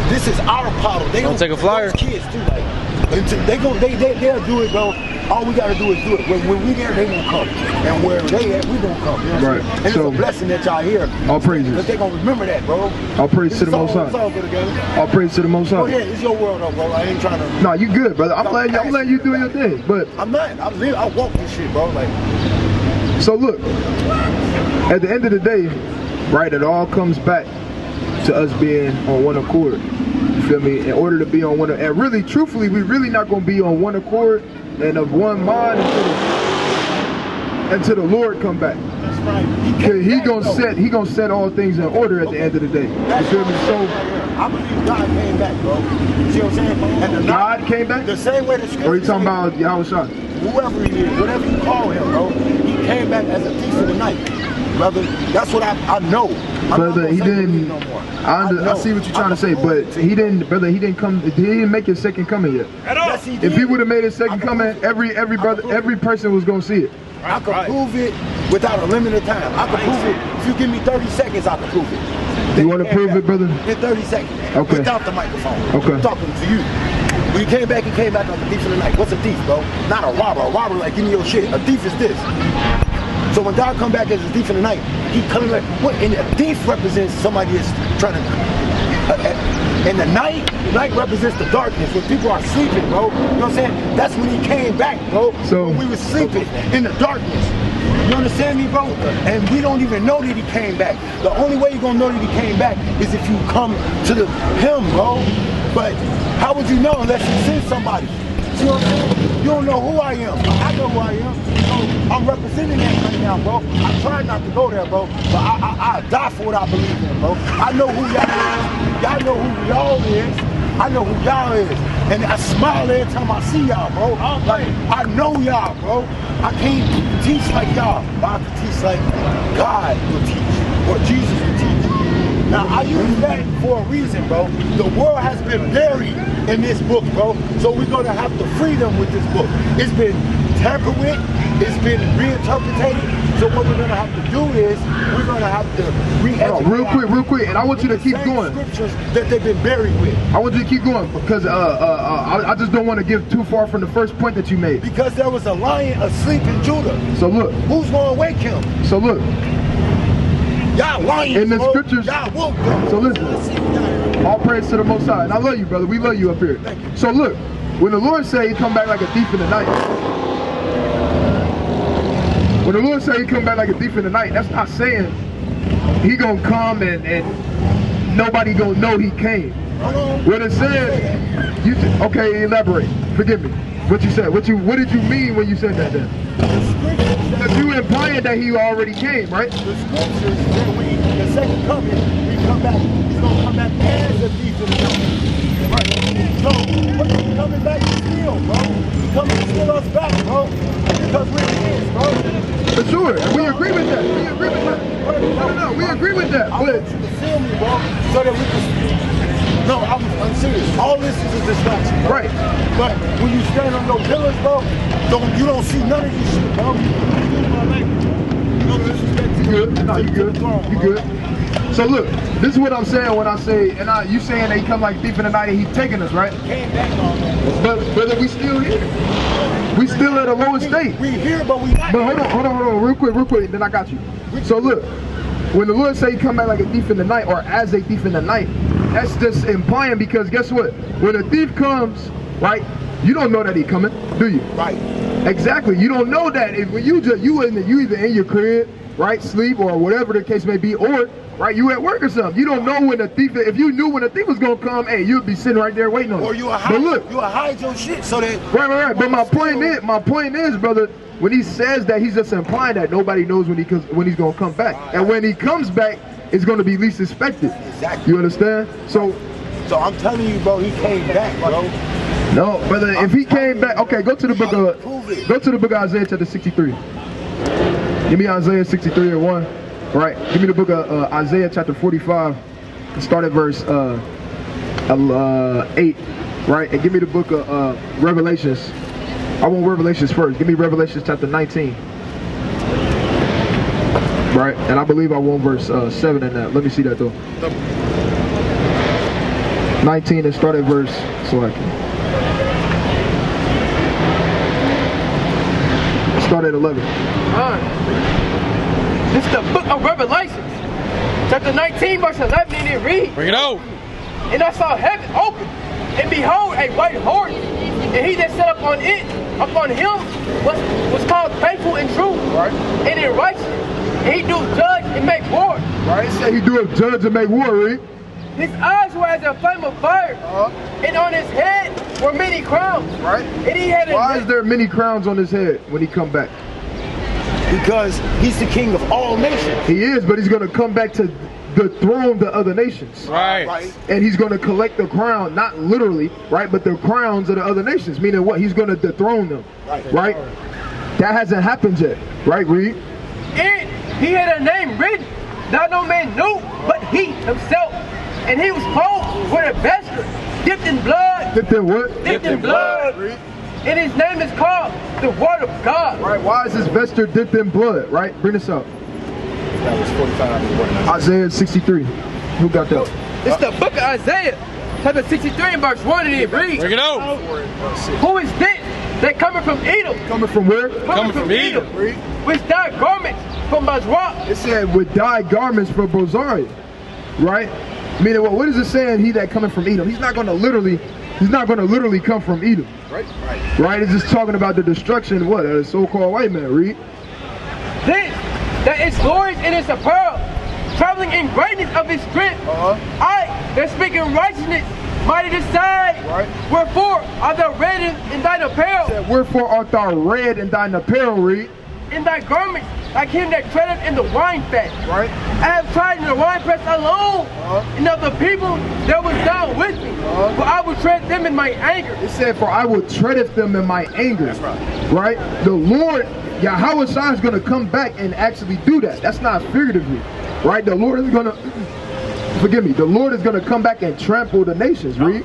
This is our problem. They don't take a flyer. Kids too, like they'll do it, bro. All we gotta do is do it. When we there, they won't come, and where they at, we gonna come. You know right. And so, it's a blessing that y'all here. All praises. But they gonna remember that, bro. All praise to the Most High. It's all good together. All praise to the Most High. Go ahead, it's your world, though, bro. I ain't trying to. No, you good, brother. I'm letting you do your thing, but I'm not. I walk this shit, bro. Like. So look, at the end of the day, right? It all comes back to us being on one accord. You feel me? In order to be on one, and really, truthfully, we really not gonna be on one accord and of one mind until the Lord come back. That's right. He gonna set all things in order at the end of the day. You feel me? So I believe God came back, bro. You see what I'm saying? And God came back? The same way the scripture. Or you talking about Yahushua? Whoever he is, whatever you call him, bro, he came back as a thief in the night, brother. That's what I know. Brother, he didn't. No I see what you're trying to say, but he didn't, brother. He didn't come. He didn't make his second coming yet. Yes, he did. If he would have made his second coming, every person was gonna see it. I could prove it without a limit of time. I could prove it. If you give me 30 seconds, I can prove it. You want to prove it, brother? In 30 seconds. Okay. Without the microphone. Okay. I'm talking to you. When he came back like a thief in the night. What's a thief, bro? Not a robber. A robber like, give me your shit. A thief is this. So when God come back as a thief in the night, he coming like, what? And a thief represents somebody that's trying to, and the night represents the darkness, when people are sleeping, bro. You know what I'm saying? That's when he came back, bro. So when we were sleeping in the darkness. You understand me, bro? And we don't even know that he came back. The only way you're gonna know that he came back is if you come to him, bro. But how would you know unless you send somebody? See what I'm saying? You don't know who I am. I know who I am. So I'm representing that right now, bro. I try not to go there, bro. But I die for what I believe in, bro. I know who y'all is. Y'all know who y'all is. I know who y'all is. And I smile every time I see y'all, bro. Like, I know y'all, bro. I can't teach like y'all, but I can teach like God will teach, or Jesus will teach. Now, I use that for a reason, bro. The world has been buried in this book, bro. So we're going to have to free them with this book. It's been tampered with. It's been reinterpreted. So what we're going to have to do is we're going to have to re-educate. Real quick, and I want you to keep going. Scriptures that they've been buried with. I want you to keep going because I just don't want to give too far from the first point that you made. Because there was a lion asleep in Judah. So look. Who's going to wake him? So look. Y'all lions, in the bro. scriptures. Y'all woke them. So listen. All praise to the Most High. And I love you, brother. We love you up here. Thank you. So look. When the Lord say he come back like a thief in the night. When the Lord say he come back like a thief in the night, that's not saying he gonna come and nobody gonna know he came. What it said, okay, elaborate. Forgive me. What you said. What did you mean when you said that then? Because you implying that he already came, right? The scriptures that the second coming, we come back, he's gonna come back as a thief in the night. Right. So what is he coming back to steal, bro? He's coming to steal us back, bro. Because we're his, bro. For sure, and we agree with that. We agree with that. No, we agree with that. I want you to feel me, bro, so that we can. No, I'm serious. All this is a distraction, bro. Right. But when you stand on your pillars, bro, you don't see none of this shit, bro. You good? No, you good. You good. So look, this is what I'm saying when I say, and you saying that he come like a thief in the night and he's taking us, right? Came back on that. But brother, we still here. We still at a lower state. We here, but we not. But hold on, real quick, then I got you. So look, when the Lord say he come back like a thief in the night, or as a thief in the night, that's just implying, because guess what? When a thief comes, right, you don't know that he coming, do you? Right. Exactly. You don't know that. When you either in your crib, right, sleep, or whatever the case may be, or right, you at work or something. You don't know when the thief. If you knew when the thief was gonna come, hey, you'd be sitting right there waiting on or it. you hide your shit so that. Right. But my point is, brother, when he says that, he's just implying that nobody knows when he's gonna come back, and when he comes back, it's gonna be least expected. Exactly. You understand? So I'm telling you, bro, he came back, bro. No, brother. If he came back, okay, go to the book of Isaiah chapter 63. Give me Isaiah 63 and 1. Right. Give me the book of Isaiah chapter 45. Start at verse 8. Right. And give me the book of Revelations. I want Revelations first. Give me Revelations chapter 19. Right. And I believe I want verse 7 in that. Let me see that though. 19 and start at verse so I can. Start at 11. This is the book of Revelations, chapter 19, verse 11, and it reads. Bring it out. And I saw heaven open, and behold, a white horse, and he that sat upon him was called faithful and true, right? And in righteousness, and he do judge and make war. Right, say he do judge and make war, right? His eyes were as a flame of fire, and on his head were many crowns. Right. And he had Why is there many crowns on his head when he come back? Because he's the king of all nations. He is, but he's going to come back to dethrone the other nations. Right. And he's going to collect the crown, not literally, right, but the crowns of the other nations. Meaning what? He's going to dethrone them. Right? That hasn't happened yet. Right, Reed? And he had a name written that no man knew but he himself. And he was clothed with a vesture dipped in blood. Dipped in what? Dipped in blood. And his name is called the Word of God. Right, why is his vesture dipped in blood? Right, bring this up. That was 45. Isaiah 63. Who got that? It's the book of Isaiah, chapter 63 and verse 1, and it reads. Bring it out. Who is this that cometh from Edom? Coming from where? Coming from Edom. Which dyed garments from Bozrah. It said with dyed garments from Bozrah. Right? Meaning what is it saying? He that coming from Edom. He's not going to literally come from Edom. Right? It's just talking about the destruction of what? A so-called white man, read. This, that is glorious in his apparel, traveling in greatness of his strength. I, that speak in righteousness, mighty decide. Wherefore art thou red in thine apparel? Wherefore art thou red in thine apparel, read. In thy garments, like him that treadeth in the wine fat. I have tried in the winepress alone, and of the people that was down with me. For I will tread them in my anger. It said, for I will treadeth them in my anger. Right? The Lord, Yahweh is going to come back and actually do that. That's not figuratively. Right? The Lord is going to, forgive me, the Lord is going to come back and trample the nations, read.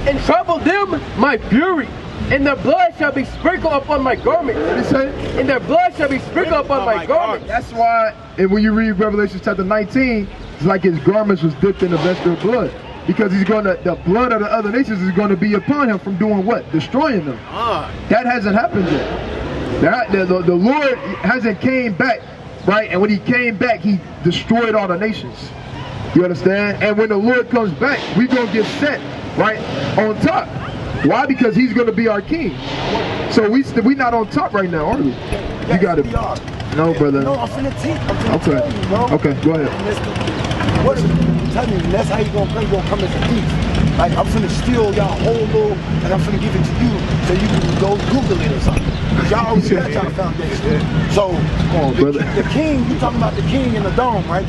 And trample them my fury. And their blood shall be sprinkled upon my garment. What did it say? And their blood shall be sprinkled upon my garment. That's why, and when you read Revelation chapter 19, it's like his garments was dipped in a vesture of blood. Because he's going to, the blood of the other nations is going to be upon him from doing what? Destroying them. That hasn't happened yet. The Lord hasn't came back, right? And when he came back, he destroyed all the nations. You understand? And when the Lord comes back, we're going to get set, right, on top. Why? Because he's going to be our king. So we not on top right now, are we? You got it. No, brother. No, I'm finna teach. Okay. You, bro. Okay, go ahead. What is I'm telling you, that's how you gonna come. You gonna come as a thief. Like I'm finna steal y'all whole little, and I'm finna give it to you so you can go Google it or something. Cause y'all already got y'all foundation. So the king, you talking about the king in the dome, right?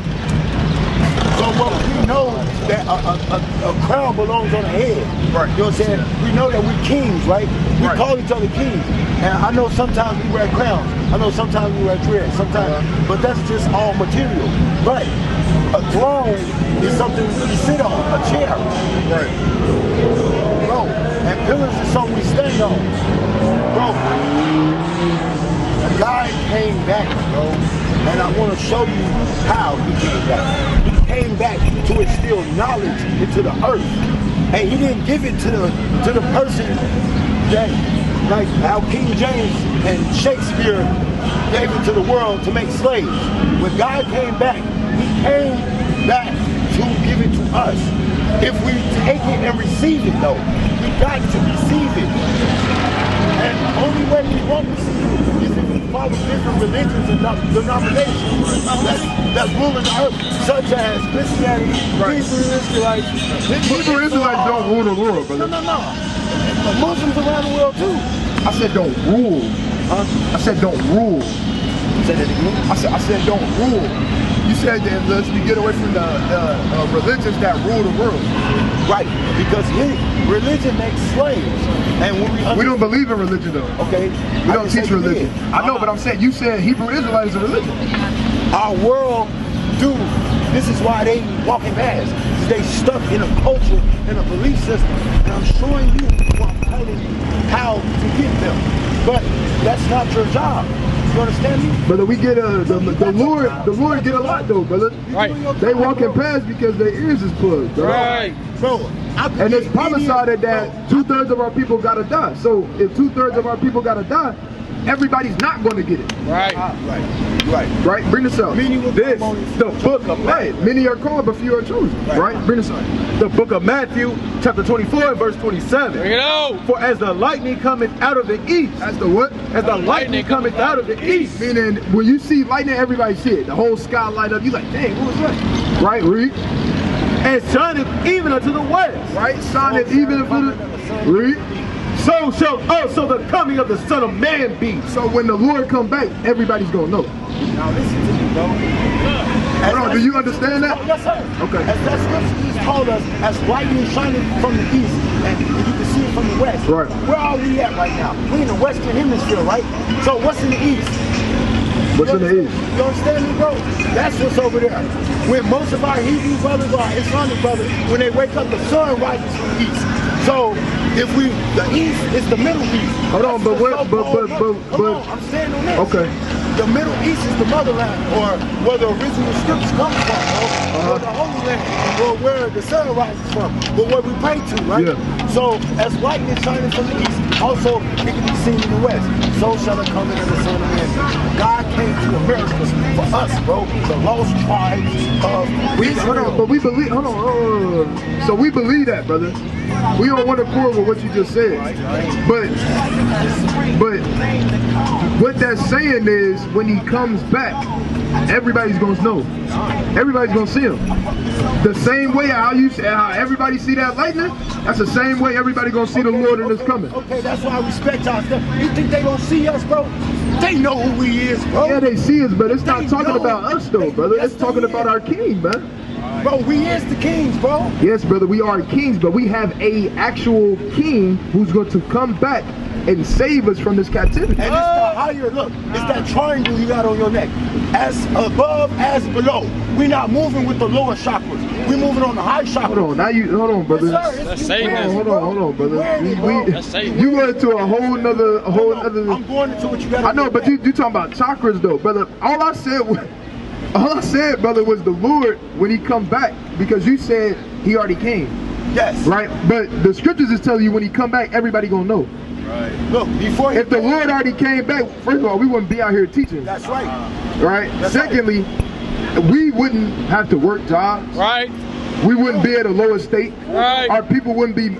So what we know that a crown belongs on the head. Right. You know what I'm saying? We know that we're kings, right? We call each other kings. And I know sometimes we wear crowns. I know sometimes we wear dreads. Sometimes, but that's just all material. But a throne is something you sit on, a chair. Right. Bro, and pillars is something we stand on. Bro, a guy came back, bro, and I want to show you how he came back. He came back to instill knowledge into the earth, and he didn't give it to the person that, like how King James and Shakespeare gave it to the world to make slaves. When God came back, he came back to give it to us. If we take it and receive it, though, we got to receive it. And the only way we won't receive it is if we follow different religions and denominations that rule in the earth, such as Christianity, Hebrew Israelites. Hebrew Israelites don't rule the world, brother. No. Muslims around the world too. I said don't rule. I said don't rule. Say that again? I said don't rule. You said that let's get away from the religions that rule the world. Right, because religion makes slaves. And when we don't believe in religion though. Okay. We don't teach religion. I know, but I'm saying, you said Hebrew Israelite is a religion. Our world do. This is why they walking past. They stuck in a culture, in a belief system. And I'm showing you, or I'm telling you how to get them. But that's not your job. You understand me? Brother, we get the Lord get a lot though, brother. Right. They walking past because their ears is plugged, brother. Right. Bro, and it's prophesied that 2/3 of our people gotta die. So if 2/3 of our people gotta die, everybody's not going to get it. Right. Right. Bring this up. This, the book of Matthew. Many are called, but few are chosen. Right. Bring this up. The book of Matthew, chapter 24, and verse 27. Bring it out. For as the lightning cometh out of the east. As the what? As the lightning cometh out of the east. Meaning, when you see lightning, everybody see it. The whole sky light up. You like, dang, what was that? Right. Read. And shineth even unto the west. Right. Shineth even unto the. Read. So shall also the coming of the Son of Man be. So when the Lord come back, everybody's gonna know. Now listen to me, bro. Hold on, do you understand that? Yes, sir. Okay. As that scripture is told us, as lightning shining from the east, and you can see it from the west. Right. Where are we at right now? We're in the western hemisphere, right? So what's in the east? What's in the east? You understand me, bro? That's what's over there. When most of our Hebrew brothers, our Islamic brothers, when they wake up, the sun rises from the east. So if the east is the Middle East. Hold on, but I'm saying on this. Okay. The Middle East is the motherland, or where the original scriptures come from, or the Holy Land, or where the sun rises from, but where we pray to, right? Yeah. So as lightning shining from the east, also it can be seen in the west. So shall it come into the Son of Man. God came to America for us, bro, the lost tribes of Israel. Hold on, but we believe. Hold on. So we believe that, brother. We don't want to quarrel with what you just said, but what that's saying is when he comes back, everybody's gonna know. Everybody's gonna see him. The same way how everybody see that lightning, that's the same way everybody gonna see the Lord in his coming. Okay, that's why I respect y'all stuff. You think they don't see us, bro? They know who he is, bro. Yeah, they see us, but it's not talking about us though, brother. It's talking about our king, man. Bro, we is the kings, bro. Yes, brother, we are kings, but we have a actual king who's going to come back and save us from this captivity. And it's the higher, look, it's that triangle you got on your neck. As above, as below. We're not moving with the lower chakras. We're moving on the high chakras. Hold on, brother. Let's say this. Hold on, brother. Let's say You went to a whole nother. I'm going into what you got. I know, but you talking about chakras though, brother. All I said, brother, was the Lord when he come back, because you said he already came. Yes. Right? But the scriptures is telling you when he come back, everybody gonna know. Right. Look, before if the Lord already came back, first of all, we wouldn't be out here teaching. That's right. Right? That's Secondly, we wouldn't have to work jobs. Right. We wouldn't be at a lower state. Right. Our people wouldn't be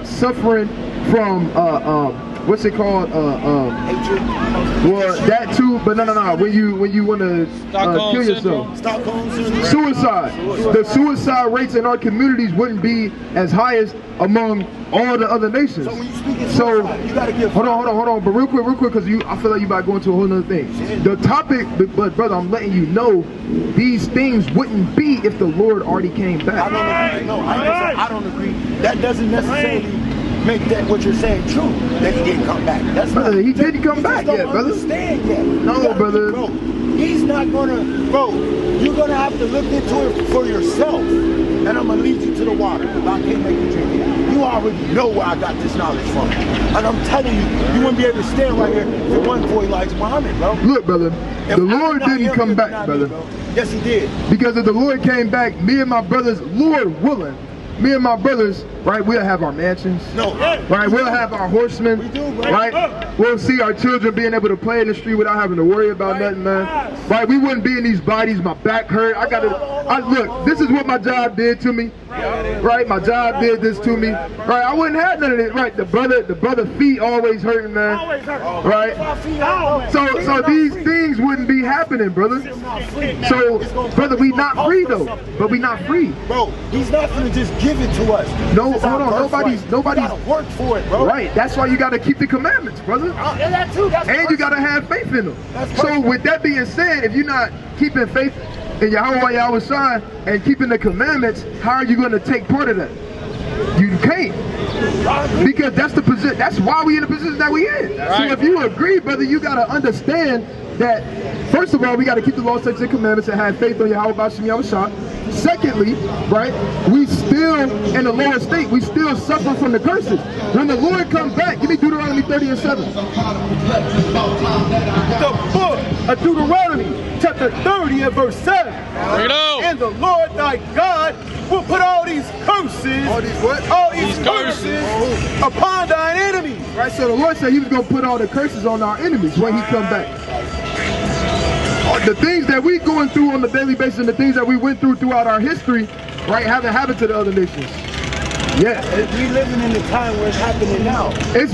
suffering from what's it called? Well, that too, but no. When you want to kill yourself, suicide. The suicide rates in our communities wouldn't be as high as among all the other nations. So when you speak in So suicide, you gotta give. Hold on. But real quick, because I feel like you about going to a whole nother thing. The topic, but brother, I'm letting you know these things wouldn't be if the Lord already came back. I don't agree. No, I don't agree. That doesn't necessarily make that what you're saying true, that he didn't come back. That's brother, not, he didn't come back yet, brother. Understand yet. No, brother. Bro, he's not gonna, bro, you're gonna have to look into it for yourself. And I'm gonna lead you to the water. I can't make you drink it. You already know where I got this knowledge from. And I'm telling you, you wouldn't be able to stand right here if it wasn't for Elijah Muhammad, bro. Look, brother, the Lord didn't come back, brother. Yes, he did. Because if the Lord came back, me and my brothers, Lord willing, me and my brothers, right, we'll have our mansions. No. Right, we'll have our horsemen. We do, bro. Right? We'll see our children being able to play in the street without having to worry about nothing, man. Right, we wouldn't be in these bodies, my back hurt. Look, this is what my job did to me. Right, my job did this to me. Right, I wouldn't have none of this. Right, the brother feet always hurting, man. Right? So these things wouldn't be happening, brother. So, brother, we not free though. But we not free. Bro, he's not gonna just give it to us. No, hold on, nobody's You gotta work for it, bro. Right, that's why you gotta keep the commandments, brother. And that too, and you gotta have faith in them. So with that being said, if you're not keeping faith in Yahweh Shai and keeping the commandments, how are you going to take part of that? You can't. Because that's the position. That's why we in the position that we in. So if you agree, brother, you got to understand that, first of all, we got to keep the law, statutes, and commandments and have faith on Yahweh Shai. Secondly, right, we still in the lower state, we still suffer from the curses. When the Lord comes back, give me Deuteronomy 30 and 7. The book of Deuteronomy, chapter 30 and verse 7. And the Lord thy God will put all these curses, all these curses upon thine enemies. Right, so the Lord said he was going to put all the curses on our enemies when he come back. The things that we going through on a daily basis and the things that we went through throughout our history, right, haven't happened to the other nations. Yeah. We living in a time where it's happening now. It's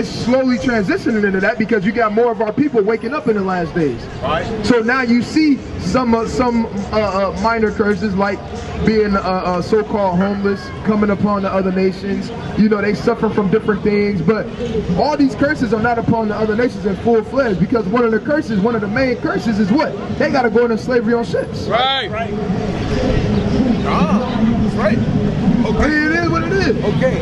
slowly transitioning into that because you got more of our people waking up in the last days. Right. So now you see some minor curses like being so-called homeless coming upon the other nations. You know, they suffer from different things, but all these curses are not upon the other nations in full-fledged because one of the main curses is what? They got to go into slavery on ships. Right. That's right. Okay, it is what it is. Okay,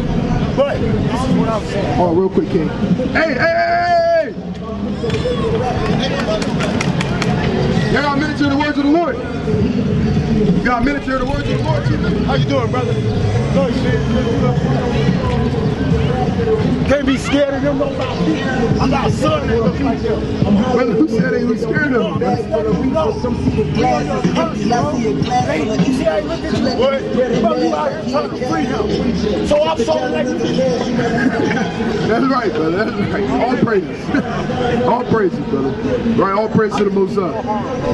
but this is what I'm saying. Oh, real quick, King. Hey! Y'all got a minute to hear the words of the Lord. You got a minute to hear the words of the Lord, too. How you doing, brother? Good, shit. Can't be scared of them. I got a son that look like them. Brother, who said they was scared of them? That's what we know. Some people glasses. You see how he look at you? What? Brother, you out here trying to free him. So I'm so elected. That's right, brother. That's right. All praises. All praises, brother. Right, all praise to the Most High.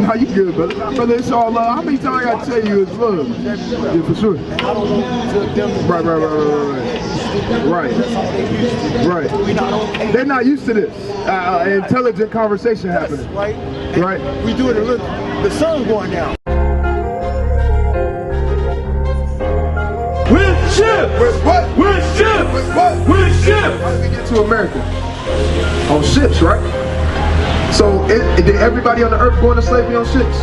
Nah, you good, brother. Brother, it's all love. How many times I gotta tell you it's love? Yeah, for sure. Right. They're not used to this. Intelligent conversation happening. Right. We do it a little. The sun's going down. With ship! With what? With ship! With what? With ship! How did we get to America? On ships, right? So did everybody on the earth go into slavery on ships?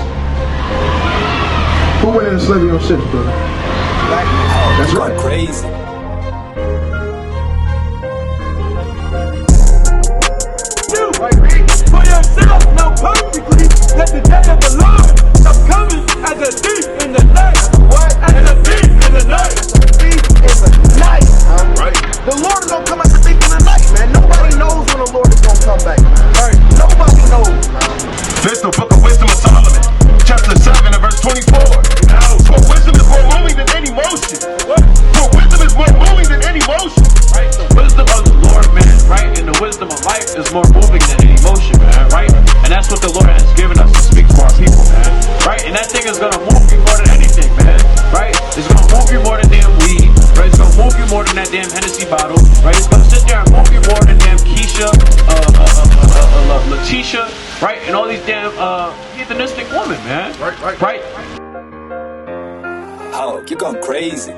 Who went into slavery on ships, brother? That's right. Crazy. For yourself, know perfectly that the day of the Lord shall coming as a thief in the night. What? As a thief in the night. A thief in the night. Right. The Lord is gonna come as a thief in the night, man. Nobody knows when the Lord is gonna come back. Right. Nobody knows. This the book of wisdom of Solomon, chapter 7 and verse 24. For wisdom is more moving than any motion. For wisdom is more moving than any motion. Right? The wisdom of the Lord, man, right? And the wisdom of life is more moving than any motion, man, right? And that's what the Lord has given us to speak for our people, man. Right? And that thing is gonna move you more than anything, man. Right? It's gonna move you more than damn weed. Right? It's gonna move you more than that damn Hennessy bottle. Right? It's gonna sit there and move you more than damn Keisha, Letitia, right? And all these damn heathenistic women, man. Right. Oh, you're going crazy.